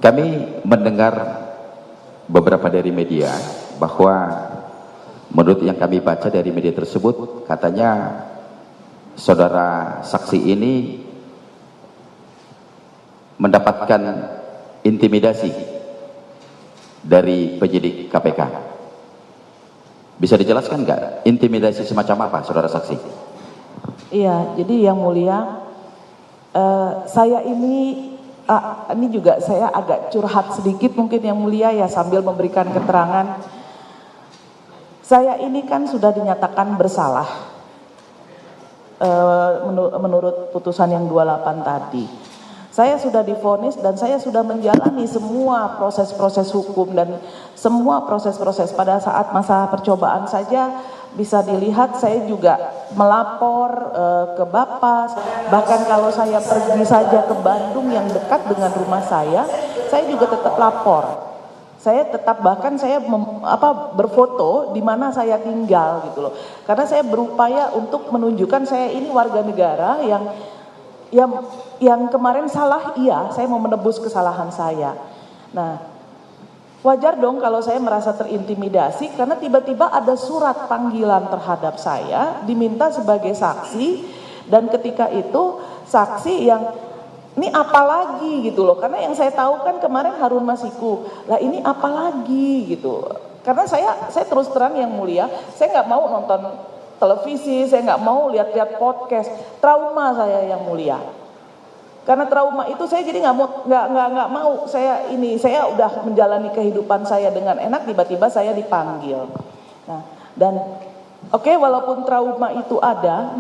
Kami mendengar beberapa dari media bahwa menurut yang kami baca dari media tersebut, katanya saudara saksi ini mendapatkan intimidasi dari penyidik KPK. Bisa dijelaskan nggak intimidasi semacam apa, saudara saksi? Iya, jadi yang mulia, saya ini juga saya agak curhat sedikit mungkin yang mulia ya, sambil memberikan keterangan. Saya ini kan sudah dinyatakan bersalah menurut putusan yang 28 tadi. Saya sudah divonis dan saya sudah menjalani semua proses-proses hukum dan semua proses-proses. Pada saat masa percobaan saja bisa dilihat saya juga melapor ke Bapas. Bahkan kalau saya pergi saja ke Bandung yang dekat dengan rumah saya juga tetap lapor. Saya tetap bahkan saya berfoto di mana saya tinggal gitu loh. Karena saya berupaya untuk menunjukkan saya ini warga negara yang kemarin salah, iya, saya mau menebus kesalahan saya. Nah, wajar dong kalau saya merasa terintimidasi karena tiba-tiba ada surat panggilan terhadap saya, diminta sebagai saksi, dan ketika itu saksi yang ini apa lagi gitu loh, karena yang saya tahu kan kemarin Harun Masiku, lah ini apa lagi gitu. Karena saya terus terang yang mulia, saya nggak mau nonton televisi, saya nggak mau lihat-lihat podcast, trauma saya yang mulia. Karena trauma itu saya jadi nggak mau saya udah menjalani kehidupan saya dengan enak, tiba-tiba saya dipanggil. Nah, dan oke, walaupun trauma itu ada,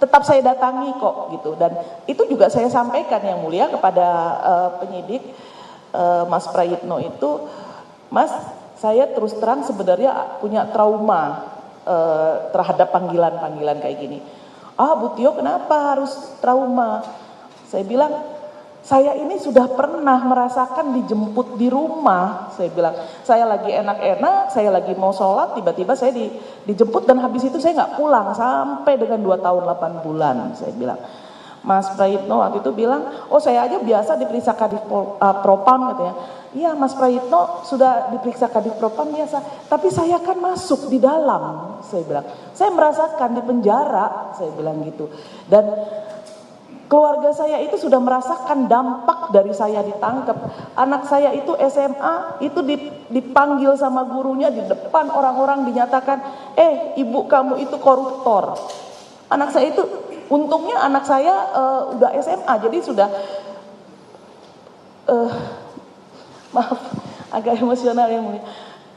tetap saya datangi kok gitu, dan itu juga saya sampaikan yang mulia kepada penyidik Mas Prayitno itu, Mas, saya terus terang sebenarnya punya trauma terhadap panggilan-panggilan kayak gini. Ah, Bu Tio, kenapa harus trauma? Saya bilang, saya ini sudah pernah merasakan dijemput di rumah. Saya bilang, saya lagi enak-enak, saya lagi mau sholat, tiba-tiba saya dijemput dan habis itu saya nggak pulang sampai dengan 2 tahun 8 bulan. Saya bilang, Mas Prayitno waktu itu bilang, oh saya aja biasa diperiksa Kadif Propam katanya. Iya, Mas Prayitno sudah diperiksa Kadif Propam biasa, tapi saya kan masuk di dalam. Saya bilang, saya merasakan di penjara, saya bilang gitu. Dan keluarga saya itu sudah merasakan dampak dari saya ditangkap. Anak saya itu SMA, itu dipanggil sama gurunya di depan orang-orang, dinyatakan, ibu kamu itu koruptor. Anak saya itu, untungnya anak saya udah SMA, jadi sudah, maaf, agak emosional yang mulia.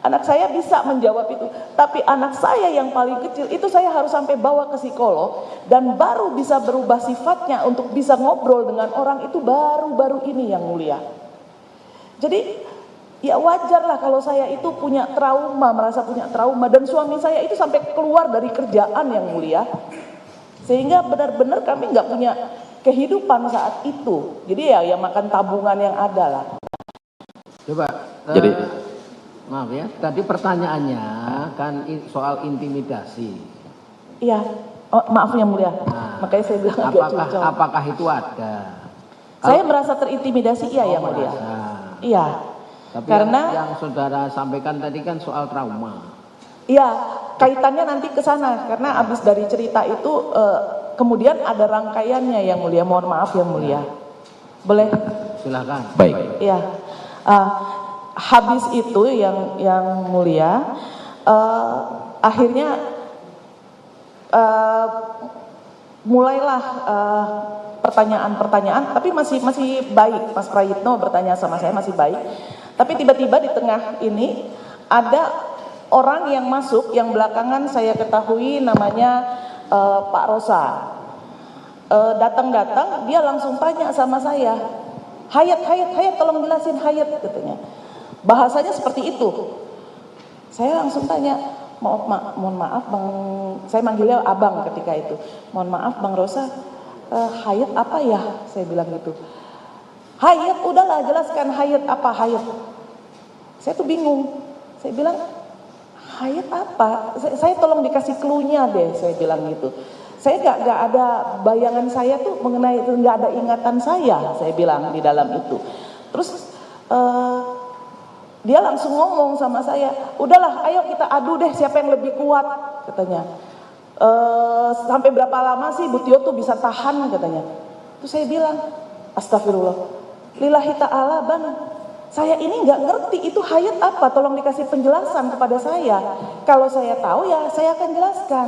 Anak saya bisa menjawab itu, tapi anak saya yang paling kecil itu saya harus sampai bawa ke psikolog dan baru bisa berubah sifatnya untuk bisa ngobrol dengan orang itu baru-baru ini yang mulia. Jadi ya wajar lah kalau saya itu punya trauma, merasa punya trauma, dan suami saya itu sampai keluar dari kerjaan yang mulia, sehingga benar-benar kami nggak punya kehidupan saat itu. Jadi ya makan tabungan yang ada lah. Coba. Jadi maaf ya, tadi pertanyaannya kan soal intimidasi. Iya, maaf yang mulia. Nah, makanya saya bilang apakah itu ada? Saya merasa terintimidasi, iya yang mulia. Iya. Tapi karena yang saudara sampaikan tadi kan soal trauma. Iya, kaitannya nanti ke sana karena abis dari cerita itu kemudian ada rangkaiannya yang mulia. Mohon maaf yang mulia. Boleh? Silakan. Baik. Iya. Habis itu yang mulia, akhirnya mulailah pertanyaan-pertanyaan, tapi masih baik. Mas Prayitno bertanya sama saya masih baik, tapi tiba-tiba di tengah ini ada orang yang masuk yang belakangan saya ketahui namanya Pak Rosa. Datang-datang dia langsung tanya sama saya, Hayat, tolong jelasin Hayat, katanya. Bahasanya seperti itu. Saya langsung tanya, mohon maaf Bang, saya manggilnya Abang ketika itu. Mohon maaf Bang Rosa, Hayat apa ya? Saya bilang gitu. Hayat, udahlah jelaskan Hayat apa Hayat. Saya tuh bingung. Saya bilang, Hayat apa? Saya tolong dikasih clue-nya deh, saya bilang gitu. Saya nggak ada bayangan saya tuh mengenai itu, nggak ada ingatan saya bilang di dalam itu. Terus dia langsung ngomong sama saya, udahlah ayo kita adu deh siapa yang lebih kuat katanya. Sampai berapa lama sih Bu Tio tuh bisa tahan katanya. Terus saya bilang, astagfirullah, lillahi ta'ala Bang, saya ini nggak ngerti itu hayat apa, tolong dikasih penjelasan kepada saya. Kalau saya tahu ya saya akan jelaskan,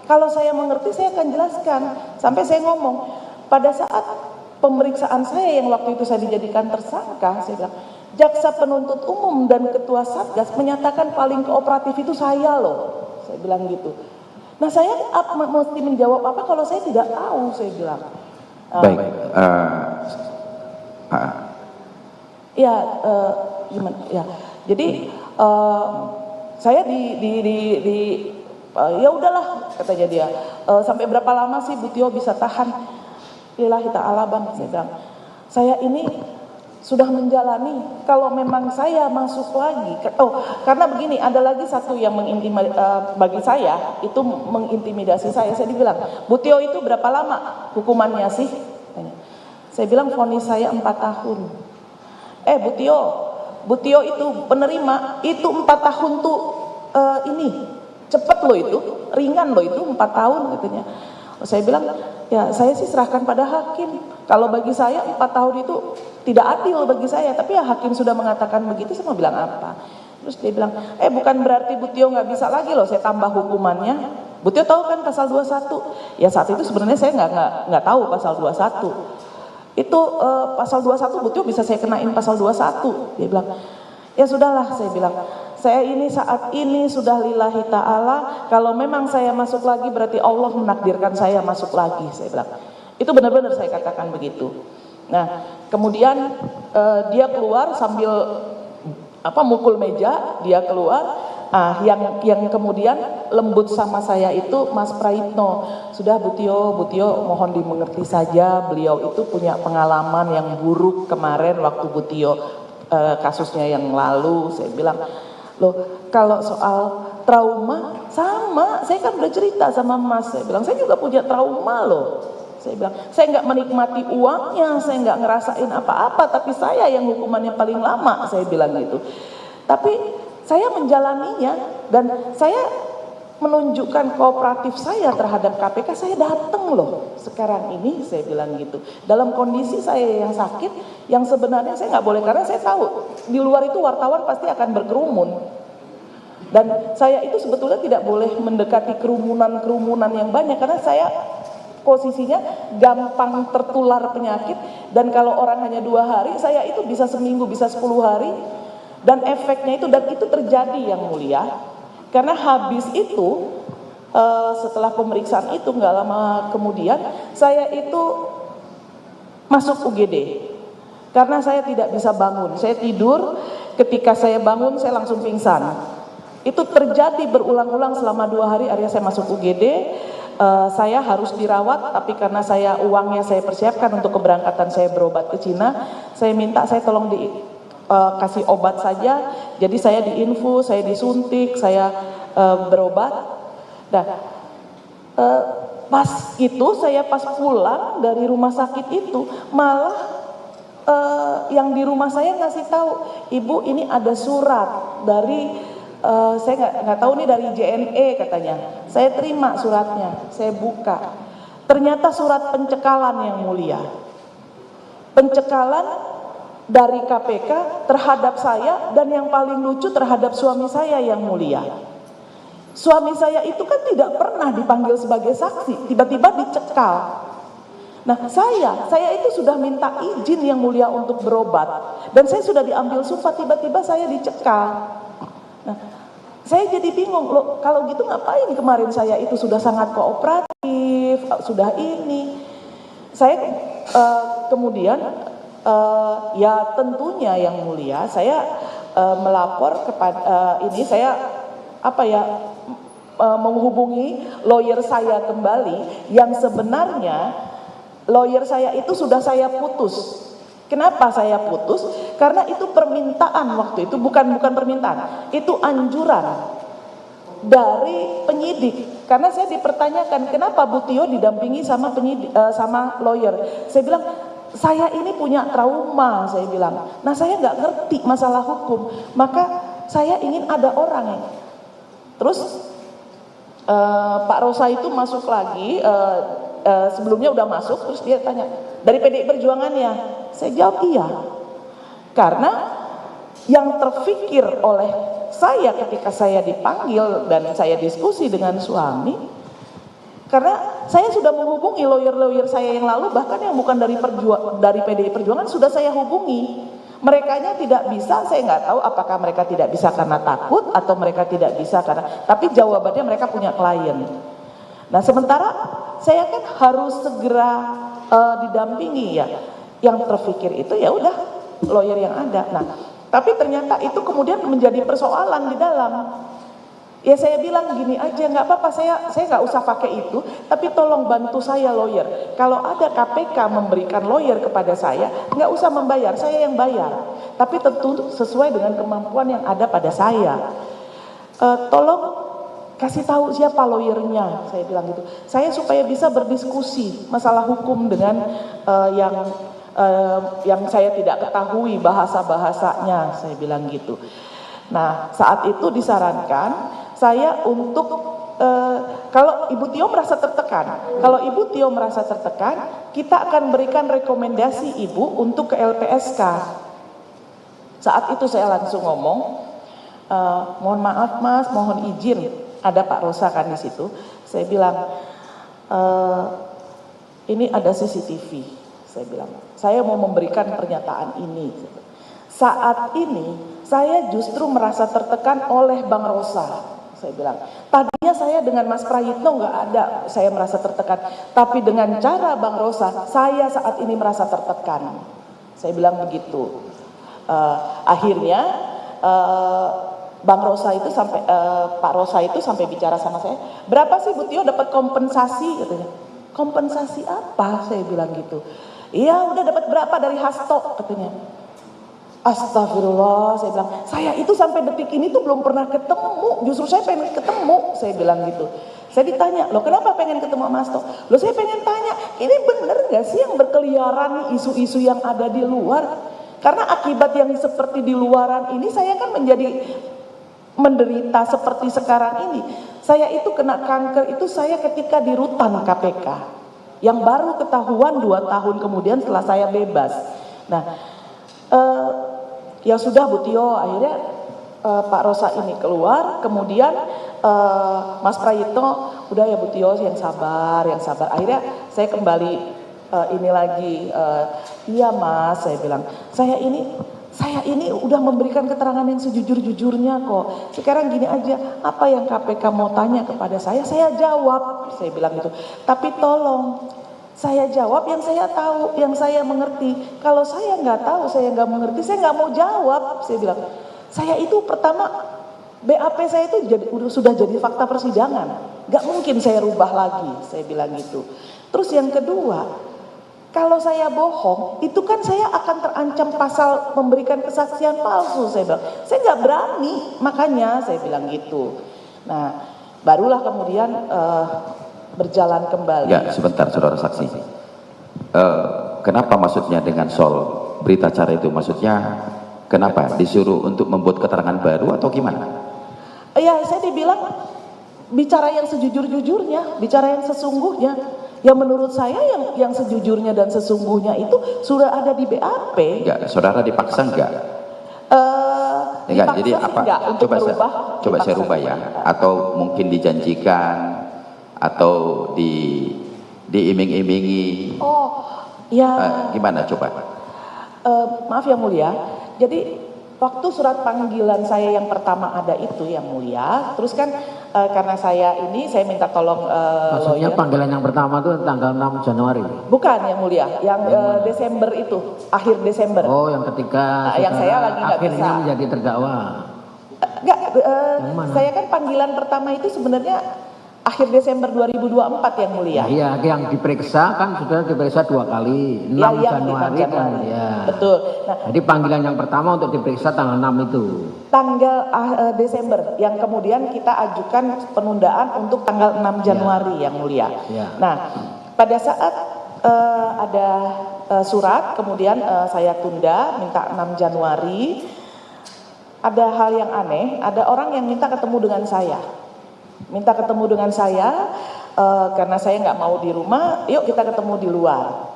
kalau saya mengerti saya akan jelaskan. Sampai saya ngomong, pada saat pemeriksaan saya yang waktu itu saya dijadikan tersangka, saya bilang, jaksa penuntut umum dan ketua Satgas menyatakan paling kooperatif itu saya loh, saya bilang gitu. Nah saya mesti menjawab apa kalau saya tidak tahu, saya bilang. Baik, ya gimana ya. Jadi saya ya udahlah katanya dia. Sampai berapa lama sih Bu Tio bisa tahan? Lillahi ta'ala Bang, saya bilang. Saya ini sudah menjalani, kalau memang saya masuk lagi, karena begini, ada lagi satu yang bagi saya, itu mengintimidasi saya dibilang, Bu Tio itu berapa lama hukumannya sih? Saya bilang vonis saya 4 tahun. Bu Tio itu penerima, itu 4 tahun tuh ini, cepet loh itu, ringan loh itu 4 tahun katanya. Saya bilang, ya saya sih serahkan pada hakim. Kalau bagi saya 4 tahun itu tidak adil bagi saya, tapi ya hakim sudah mengatakan begitu, saya mau bilang apa? Terus dia bilang, bukan berarti Bu Tio nggak bisa lagi loh saya tambah hukumannya. Bu Tio tahu kan pasal 21? Ya saat itu sebenarnya saya nggak tahu pasal 21. Itu pasal 21 Bu Tio bisa saya kenain pasal 21. Dia bilang, ya sudahlah, saya bilang, saya ini saat ini sudah lillahi ta'ala, kalau memang saya masuk lagi berarti Allah menakdirkan saya masuk lagi, saya bilang. Itu benar-benar saya katakan begitu. Nah, kemudian dia keluar sambil mukul meja, dia keluar. Yang kemudian lembut sama saya itu Mas Praitno. Sudah Bu Tio mohon dimengerti saja, beliau itu punya pengalaman yang buruk kemarin waktu Bu Tio kasusnya yang lalu. Saya bilang, loh kalau soal trauma sama, saya kan udah cerita sama Mas, saya bilang saya juga punya trauma loh. Saya bilang, saya nggak menikmati uangnya, saya nggak ngerasain apa-apa, tapi saya yang hukumannya paling lama, saya bilang gitu. Tapi saya menjalaninya dan saya menunjukkan kooperatif saya terhadap KPK, saya datang loh sekarang ini, saya bilang gitu. Dalam kondisi saya yang sakit, yang sebenarnya saya nggak boleh, karena saya tahu di luar itu wartawan pasti akan berkerumun. Dan saya itu sebetulnya tidak boleh mendekati kerumunan yang banyak, karena saya posisinya gampang tertular penyakit, dan kalau orang hanya 2 hari, saya itu bisa seminggu, bisa 10 hari, dan efeknya itu, dan itu terjadi yang mulia, karena habis itu setelah pemeriksaan itu nggak lama kemudian saya itu masuk UGD, karena saya tidak bisa bangun, saya tidur, ketika saya bangun saya langsung pingsan. Itu terjadi berulang-ulang selama 2 hari, akhirnya saya masuk UGD. Saya harus dirawat, tapi karena uangnya saya persiapkan untuk keberangkatan saya berobat ke Cina, saya minta saya tolong kasih obat saja. Jadi saya diinfus, saya disuntik, saya berobat. Nah, pas pulang dari rumah sakit itu, malah yang di rumah saya ngasih tahu, Ibu ini ada surat dari saya nggak tahu nih dari JNE katanya. Saya terima suratnya, saya buka. Ternyata surat pencekalan yang mulia. Pencekalan dari KPK terhadap saya, dan yang paling lucu terhadap suami saya yang mulia. Suami saya itu kan tidak pernah dipanggil sebagai saksi, tiba-tiba dicekal. Nah saya itu sudah minta izin yang mulia untuk berobat, dan saya sudah diambil sumpah, tiba-tiba saya dicekal. Nah, saya jadi bingung, loh kalau gitu ngapain kemarin saya itu sudah sangat kooperatif, sudah ini. Saya kemudian ya tentunya yang mulia, saya melapor kepada saya menghubungi lawyer saya kembali, yang sebenarnya lawyer saya itu sudah saya putus. Kenapa saya putus? Karena itu permintaan waktu itu, bukan permintaan, itu anjuran dari penyidik. Karena saya dipertanyakan, kenapa Bu Tio didampingi sama penyidik, sama lawyer. Saya bilang, saya ini punya trauma, saya bilang. Nah, saya nggak ngerti masalah hukum, maka saya ingin ada orang yang. Terus Pak Rosa itu masuk lagi, sebelumnya udah masuk, terus dia tanya, dari PDI Perjuangan ya? Saya jawab iya. Karena yang terfikir oleh saya ketika saya dipanggil dan saya diskusi dengan suami, karena saya sudah menghubungi lawyer-lawyer saya yang lalu, bahkan yang bukan dari PDI Perjuangan sudah saya hubungi. Merekanya tidak bisa, saya nggak tahu apakah mereka tidak bisa karena takut atau mereka tidak bisa karena, tapi jawabannya mereka punya klien. Nah, sementara saya kan harus segera didampingi ya. Yang terfikir itu ya udah lawyer yang ada. Nah, tapi ternyata itu kemudian menjadi persoalan di dalam. Ya saya bilang gini aja, nggak apa-apa, saya nggak usah pakai itu, tapi tolong bantu saya lawyer. Kalau ada KPK memberikan lawyer kepada saya, nggak usah membayar, saya yang bayar. Tapi tentu sesuai dengan kemampuan yang ada pada saya. Tolong kasih tahu siapa lawyernya, saya bilang gitu. Saya supaya bisa berdiskusi masalah hukum dengan yang saya tidak ketahui bahasa-bahasanya, saya bilang gitu. Nah, saat itu disarankan saya untuk kalau Ibu Tio merasa tertekan, kita akan berikan rekomendasi Ibu untuk ke LPSK. Saat itu saya langsung ngomong, mohon maaf Mas, mohon izin, ada Pak Rosa kan di situ. Saya bilang, ini ada CCTV. Saya bilang, saya mau memberikan pernyataan ini. Saat ini saya justru merasa tertekan oleh Bang Rosa. Saya bilang, tadinya saya dengan Mas Prayitno nggak ada, saya merasa tertekan. Tapi dengan cara Bang Rosa, saya saat ini merasa tertekan. Saya bilang begitu. Akhirnya Bang Rosa itu sampai, Pak Rosa itu sampai bicara sama saya, berapa sih Bu Tio dapat kompensasi? Katanya. Kompensasi apa? Saya bilang gitu. Iya, udah dapat berapa dari Hasto? Katanya. Astagfirullah, saya bilang, saya itu sampai detik ini tuh belum pernah ketemu, justru saya pengen ketemu, saya bilang gitu. Saya ditanya, loh kenapa pengen ketemu Mas Hasto? Loh saya pengen tanya, ini bener gak sih yang berkeliaran isu-isu yang ada di luar? Karena akibat yang seperti di luaran ini, saya kan menjadi menderita seperti sekarang ini. Saya itu kena kanker itu saya ketika di rutan KPK, yang baru ketahuan 2 tahun kemudian setelah saya bebas. Nah, ya sudah Bu Tio, akhirnya Pak Rosa ini keluar, kemudian Mas Prayitno, udah ya Bu Tio yang sabar. Akhirnya saya kembali ini lagi, iya Mas, saya bilang, saya ini udah memberikan keterangan yang sejujur-jujurnya kok. Sekarang gini aja, apa yang KPK mau tanya kepada saya jawab, saya bilang gitu. Tapi tolong, saya jawab yang saya tahu, yang saya mengerti. Kalau saya nggak tahu, saya nggak mengerti, saya nggak mau jawab. Saya bilang, saya itu pertama BAP saya itu sudah jadi fakta persidangan, nggak mungkin saya rubah lagi. Saya bilang gitu. Terus yang kedua, kalau saya bohong, itu kan saya akan terancam pasal memberikan kesaksian palsu. Saya bilang, saya nggak berani, makanya saya bilang gitu. Nah, barulah kemudian berjalan kembali. Ya, sebentar saudara saksi. Kenapa maksudnya dengan soal berita acara itu? Maksudnya kenapa disuruh untuk membuat keterangan baru atau gimana? Ya, saya dibilang bicara yang sejujur-jujurnya, bicara yang sesungguhnya. Ya menurut saya yang sejujurnya dan sesungguhnya itu sudah ada di BAP. Enggak, saudara dipaksa enggak? Enggak, jadi apa? Coba saya rubah ya. Atau mungkin dijanjikan atau diiming-imingi. Oh, ya. Gimana coba? Maaf yang mulia. Jadi waktu surat panggilan saya yang pertama ada itu yang mulia, terus kan karena saya minta tolong maksudnya lawyer. Panggilan yang pertama itu tanggal 6 Januari? Bukan yang mulia, yang Desember itu, akhir Desember. Oh, yang ketika yang saya lagi nggak bisa. Akhirnya menjadi terdakwa. Enggak, saya kan panggilan pertama itu sebenarnya akhir Desember 2024 yang mulia. Iya, yang diperiksa kan sudah diperiksa 2 kali, 6 Januari kan. Ya. Betul. Nah, jadi panggilan yang pertama untuk diperiksa tanggal 6 itu. Tanggal Desember, yang kemudian kita ajukan penundaan untuk tanggal 6 Januari yang mulia. Ya. Nah, pada saat ada surat, kemudian saya tunda, minta 6 Januari. Ada hal yang aneh, ada orang yang minta ketemu dengan saya. Minta ketemu dengan saya, karena saya nggak mau di rumah, yuk kita ketemu di luar.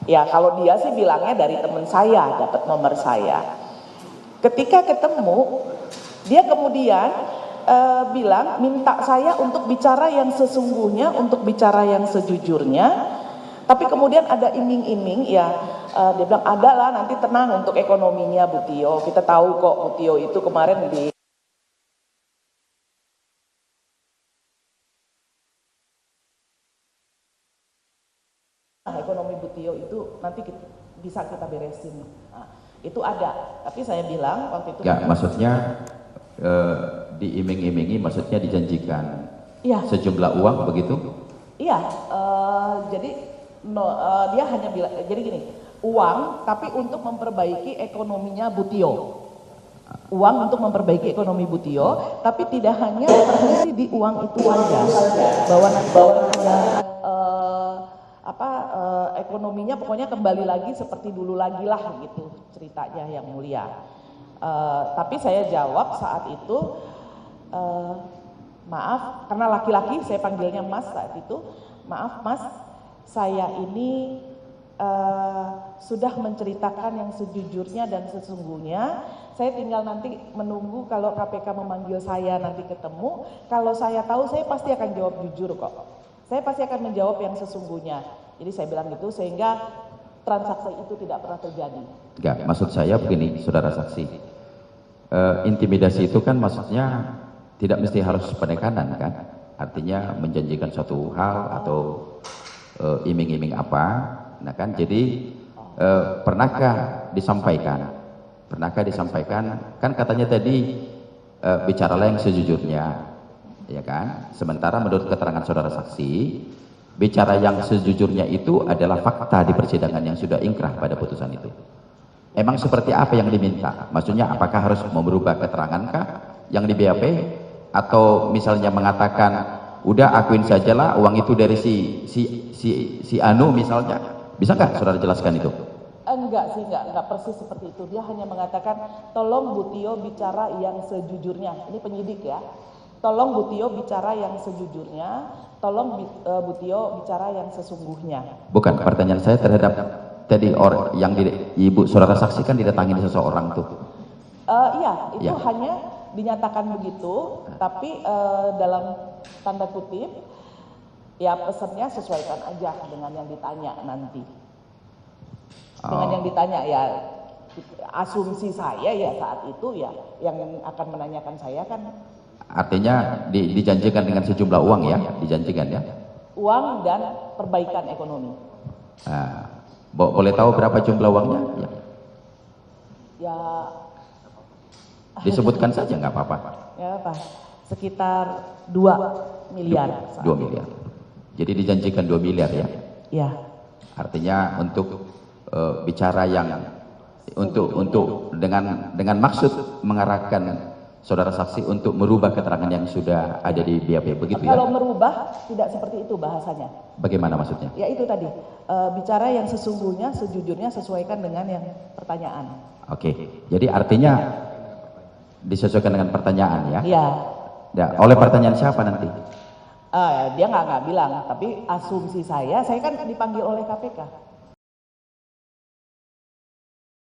Ya kalau dia sih bilangnya dari teman saya, dapat nomor saya. Ketika ketemu, dia kemudian bilang minta saya untuk bicara yang sesungguhnya, untuk bicara yang sejujurnya. Tapi kemudian ada iming-iming ya, dia bilang ada lah nanti tenang untuk ekonominya Bu Tio. Kita tahu kok Bu Tio itu kemarin di ekonomi Bu Tio itu nanti bisa kita beresin. Nah, itu ada. Tapi saya bilang waktu itu. Ya, maksudnya diiming-imingi, maksudnya dijanjikan ya, sejumlah uang begitu? Iya, jadi dia hanya bilang, jadi gini, uang tapi untuk memperbaiki ekonominya Bu Tio. Uang untuk memperbaiki ekonomi Bu Tio, tapi tidak hanya berhenti di uang itu saja. Bahwa ekonominya pokoknya kembali lagi seperti dulu lagi lah gitu ceritanya yang mulia. Tapi saya jawab saat itu, maaf, karena laki-laki saya panggilnya Mas saat itu, maaf Mas, saya ini sudah menceritakan yang sejujurnya dan sesungguhnya. Saya tinggal nanti menunggu kalau KPK memanggil saya nanti ketemu. Kalau saya tahu saya pasti akan jawab jujur kok. Saya pasti akan menjawab yang sesungguhnya. Jadi saya bilang gitu sehingga transaksi itu tidak pernah terjadi. Enggak, maksud saya begini, saudara saksi. Intimidasi itu kan maksudnya tidak mesti harus penekanan kan? Artinya menjanjikan suatu hal atau iming-iming apa, nah kan? Jadi pernahkah disampaikan? Kan katanya tadi bicaralah yang sejujurnya, ya kan? Sementara menurut keterangan saudara saksi, bicara yang sejujurnya itu adalah fakta di persidangan yang sudah ingkrah pada putusan itu. Emang seperti apa yang diminta? Maksudnya apakah harus merubah keterangankah yang di BAP? Atau misalnya mengatakan udah akuin sajalah uang itu dari si Anu misalnya, bisa nggak saudara jelaskan itu? Enggak sih, enggak persis seperti itu. Dia hanya mengatakan tolong Bu Tio bicara yang sejujurnya. Ini penyidik ya. Tolong Bu Tio bicara yang sejujurnya. Tolong Bu Tio bicara yang sesungguhnya. Bukan, pertanyaan saya terhadap tadi orang yang ibu saudara saksikan didatangi seseorang tuh. Iya, itu ya. Hanya dinyatakan begitu, tapi dalam tanda kutip, ya pesannya sesuaikan aja dengan yang ditanya nanti. Dengan yang ditanya ya, asumsi saya ya saat itu ya, yang akan menanyakan saya kan. Artinya dijanjikan dengan sejumlah uang ya, dijanjikan ya? Uang dan perbaikan ekonomi. Boleh tahu berapa jumlah uangnya? Ya. Disebutkan saja nggak apa-apa. Ya Pak, sekitar 2 miliar. 2 miliar. Jadi dijanjikan 2 miliar ya? Ya. Artinya untuk bicara yang untuk dengan maksud mengarahkan saudara saksi untuk merubah keterangan yang sudah ada di BAP begitu ya? Kalau merubah tidak seperti itu bahasanya. Bagaimana maksudnya? Ya itu tadi, bicara yang sesungguhnya, sejujurnya sesuaikan dengan yang pertanyaan. Oke, jadi artinya disesuaikan dengan pertanyaan ya? Iya. Ya, oleh pertanyaan siapa nanti? Dia nggak bilang, tapi asumsi saya kan dipanggil oleh KPK.